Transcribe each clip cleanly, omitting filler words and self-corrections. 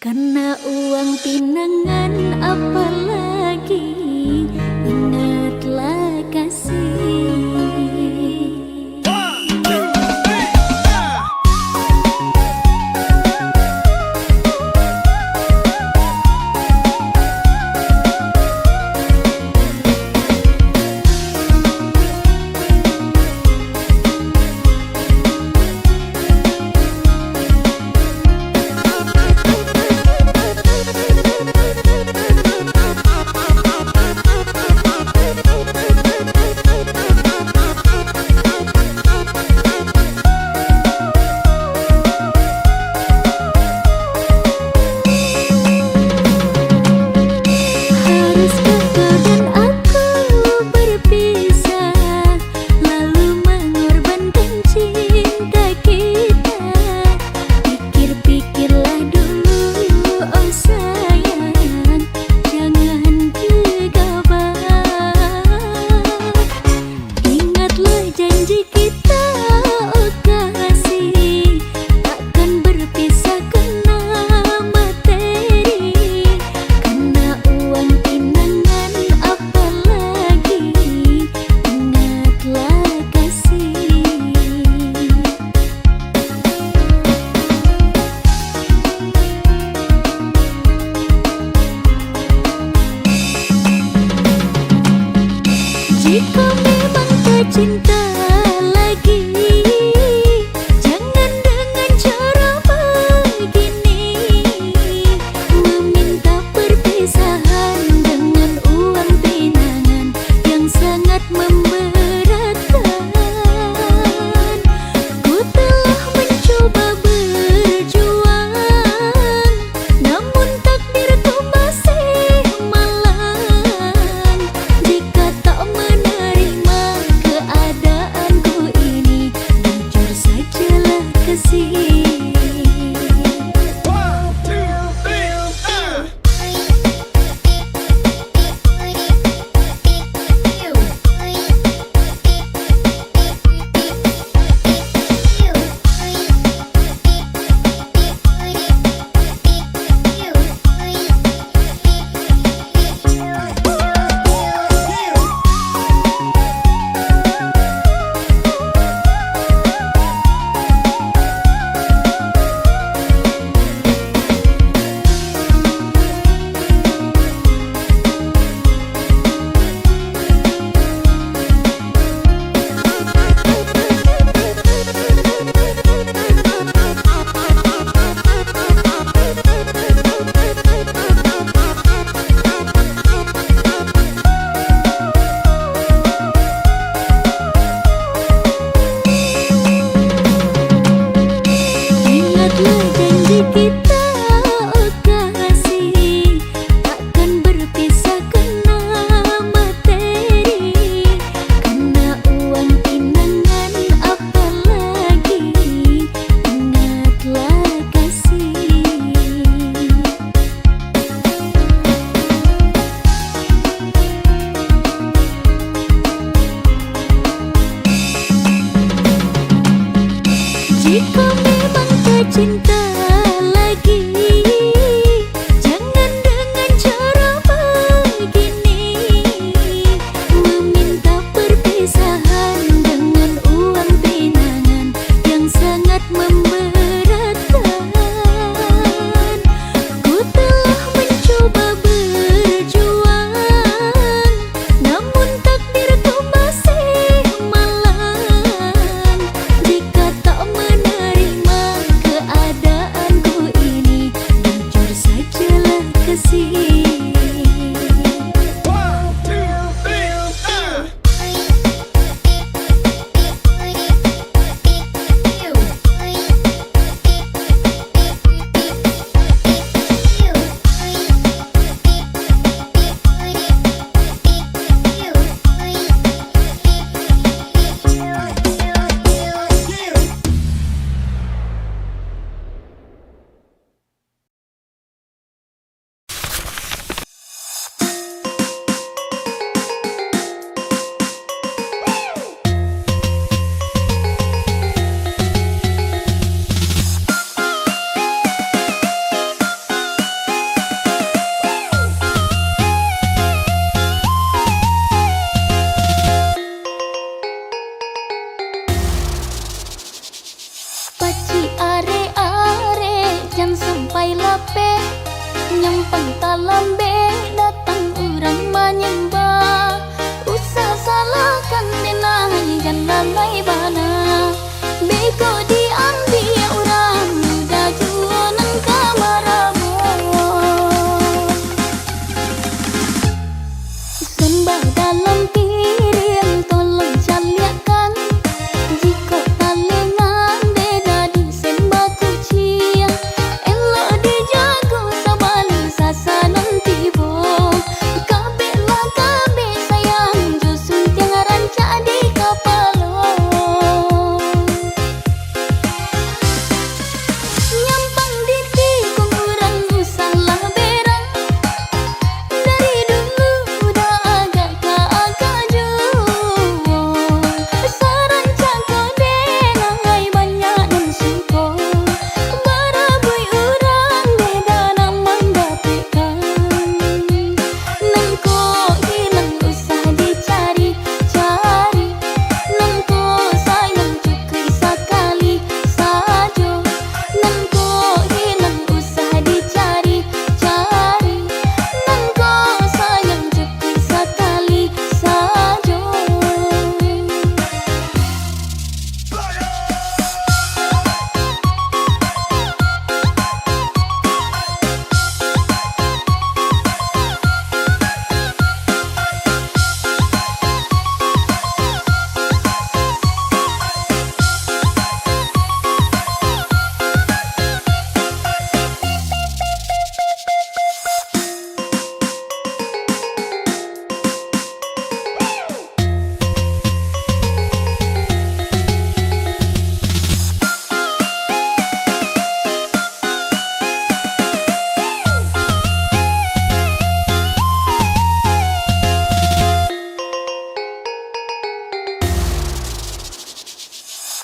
Karena uang pinangan apalagi, ingatlah kasih. sampai lape nyampang talambe datang urang menyembah usah salahkan denai dan lalai bana beko diambil orang muda jualan kamaramu sembah dalam piring tolong caliakan jika talengan beda disembah kucing elok dijago sabali sasanan tibo kabe lah kabe sayang jusun tiang rancak di kapalo nyampang di tikung urang salah berang dari dulu udah agak keagak sarancak kode nangai banyak dan suko barabui urang beda nama dapekan nengko hilang usah dicari cari nengko sayang cukai sekali saja nengko hilang usah dicari cari nengko sayang cukai sekali saja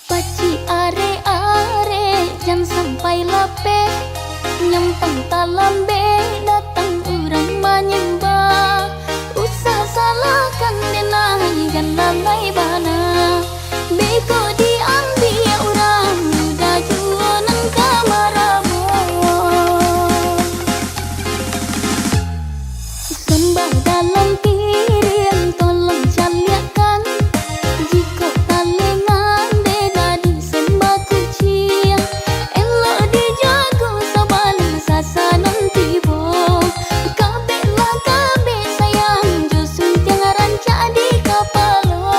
Paci are-are jangan sampai lape nyampang talambe datang urang menyembah usah salahkan denai dan lalai bana beko diambil orang muda jualan kamaramu sembah dalam piring tolong caliakan jika talengan beda disembah kucing elok dijago sabali sasanan tibo kabe lah kabe sayang jusun tiang rancak di kapalo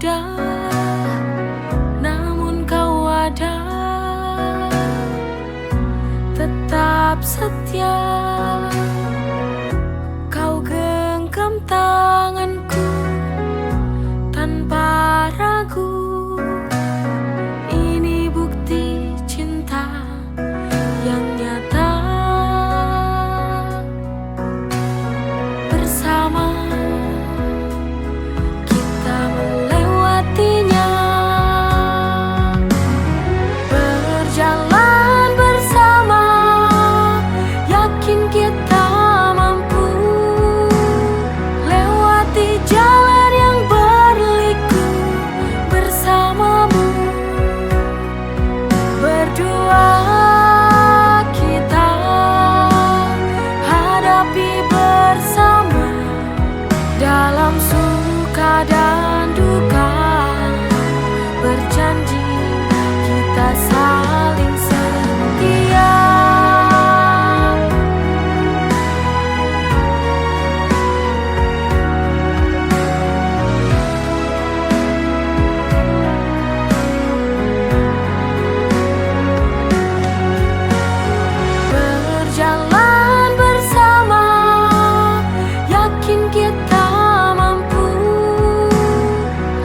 mudah, namun kau ada, tetap setia. Kau genggam tanganku tanpa ragu. Ini bukti cinta yang nyata. Bersama kita melewatinya, berjalan bersama, yakin kita mampu lewati jalan yang berliku bersamamu. Berdua kita hadapi bersama, dalam suka dan duka, berjanji kita saling setia. Berjalan bersama, yakin kita mampu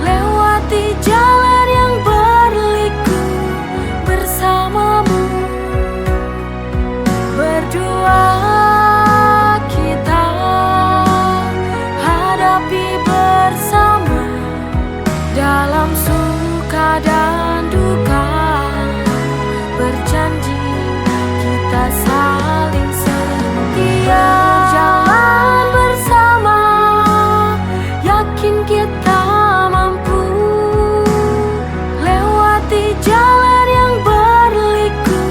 lewati jalan yang berliku bersamamu. Berdua kita hadapi bersama, dalam suka dan duka, berjanji kita saling setia. Jalan bersama, yakin kita mampu lewati jalan yang berliku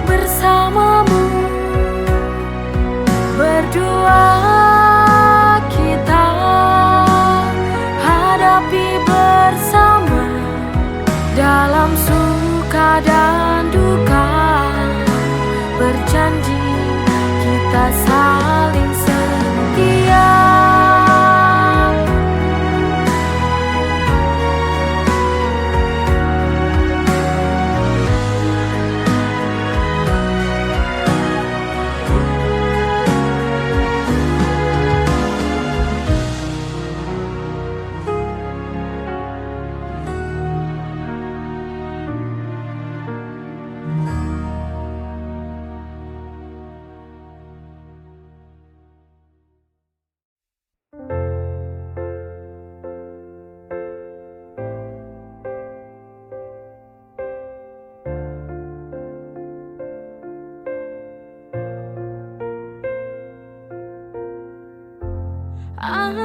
bersamamu. Berdua kita hadapi bersama, dalam suka dan duka, berjanji kita saling setia.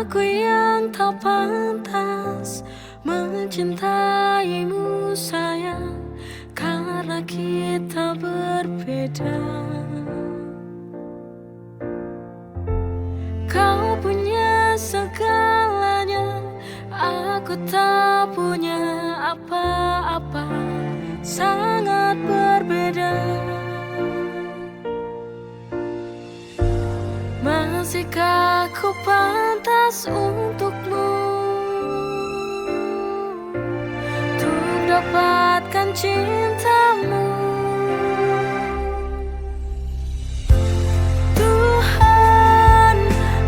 Aku yang tak pantas mencintaimu sayang, karena kita berbeda. Kau punya segalanya, aku tak punya apa-apa, sangat berbeda. Masihkah ku pantas untukmu, untuk dapatkan cintamu? Tuhan,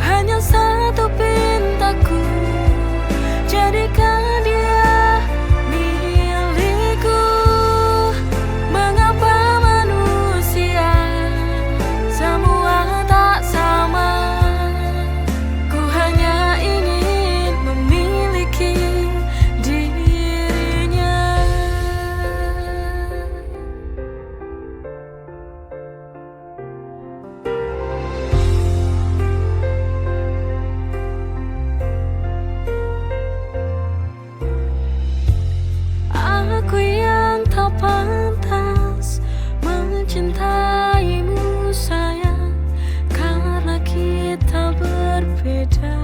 hanya satu pintaku, jadikan dia milikku. Mengapa manusia semua tak sama? Ku hanya ingin memiliki dirinya. Aku yang tak pantas mencintaimu sayang, karena kita berbeda.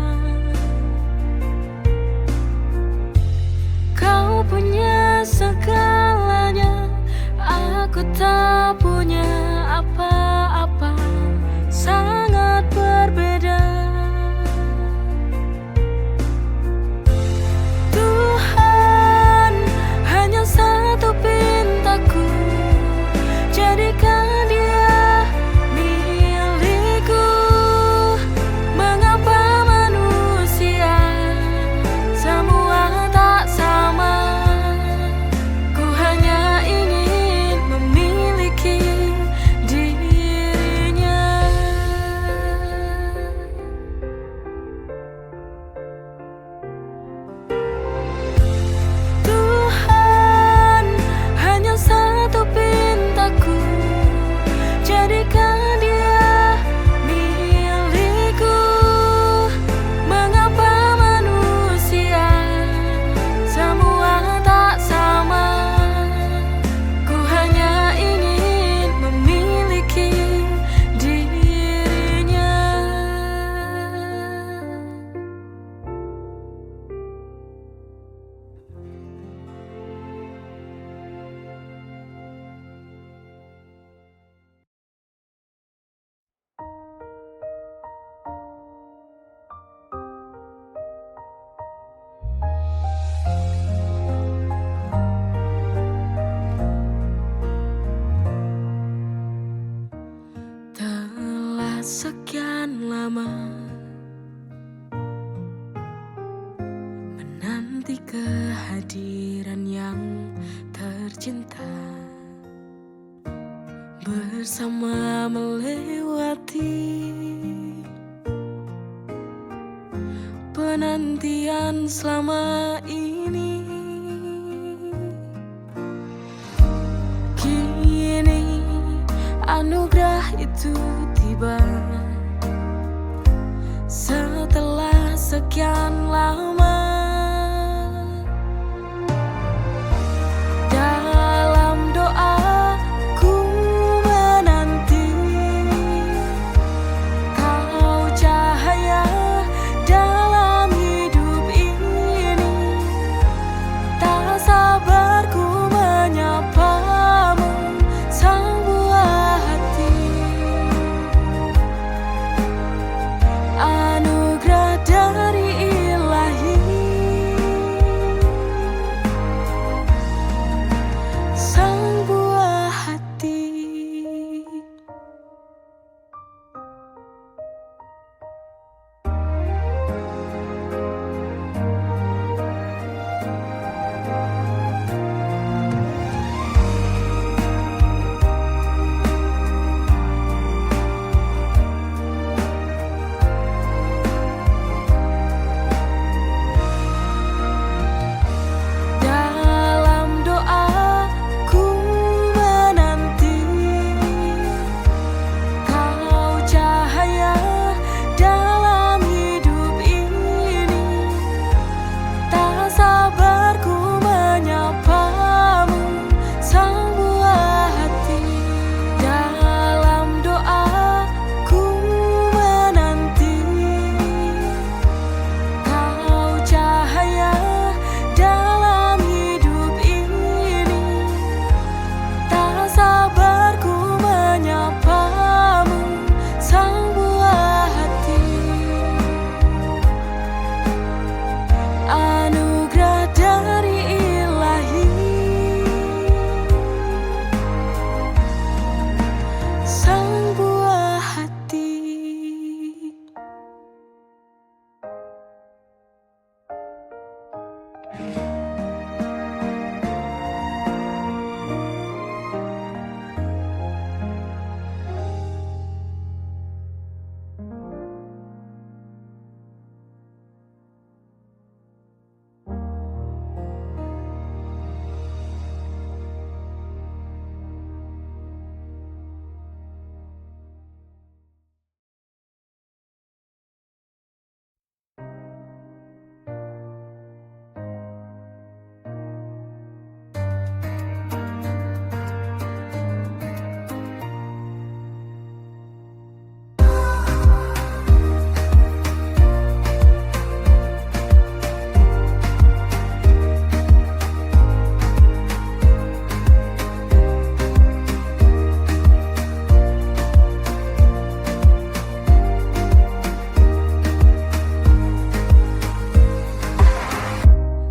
Kau punya segalanya, aku tak punya apa-apa, sangat berbeda. Tuhan, kehadiran yang tercinta, bersama melewati penantian selama ini. Kini anugerah itu tiba, setelah sekian lama. Dalam doaku menanti kau cahaya dalam hidup ini. Tak sabar ku menyapamu, sang buah hati. Anugerah dari Ilahi, sang buah hati. Dalam doaku menanti kau cahaya dalam hidup ini. Tak sabar ku menyapamu, sang buah hati. Dalam doaku menanti kau cahaya dalam hidup ini. Tak sabar ku menyapamu, sang buah hati. Anugerah dari Ilahi, sang buah hati.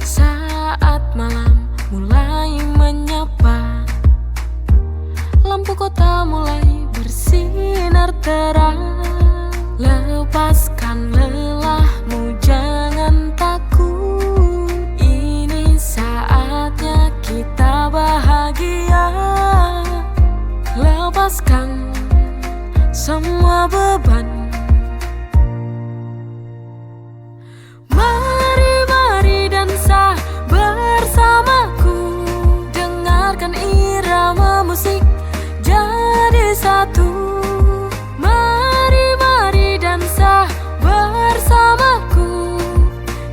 Saat malam mulai menyapa, lampu kota mulai bersinar terang. Lepaskan lelahmu, jangan takut. Ini saatnya kita bahagia. Lepaskan semua beban. Mari dansa bersamaku, dengarkan irama musik jadi satu. Mari dansa bersamaku,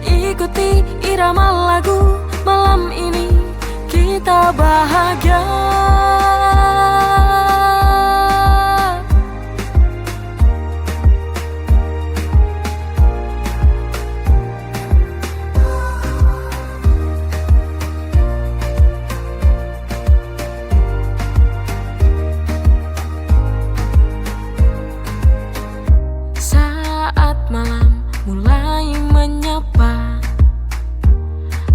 ikuti irama lagu. Malam ini kita bahagia. Malam mulai menyapa,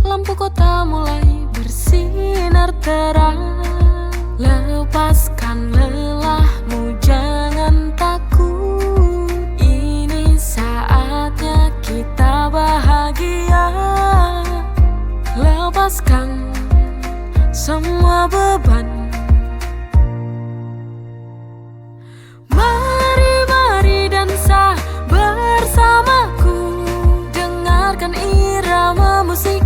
lampu kota mulai bersinar terang. Lepaskan lelahmu, jangan takut. Ini saatnya kita bahagia. Lepas lepaskan semua beban. Mari dansa bersamaku, dengarkan irama musik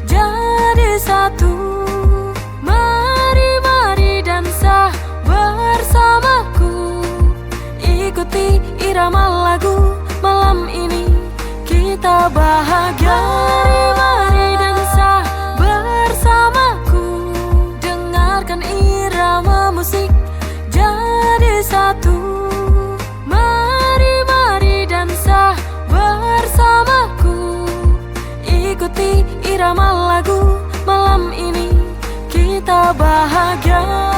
jadi satu. Mari dansa bersamaku, ikuti irama lagu, malam ini kita bahagia. Mari dansa bersamaku, dengarkan irama musik jadi satu. Mari dansa bersamaku, ikuti irama lagu, malam ini kita bahagia.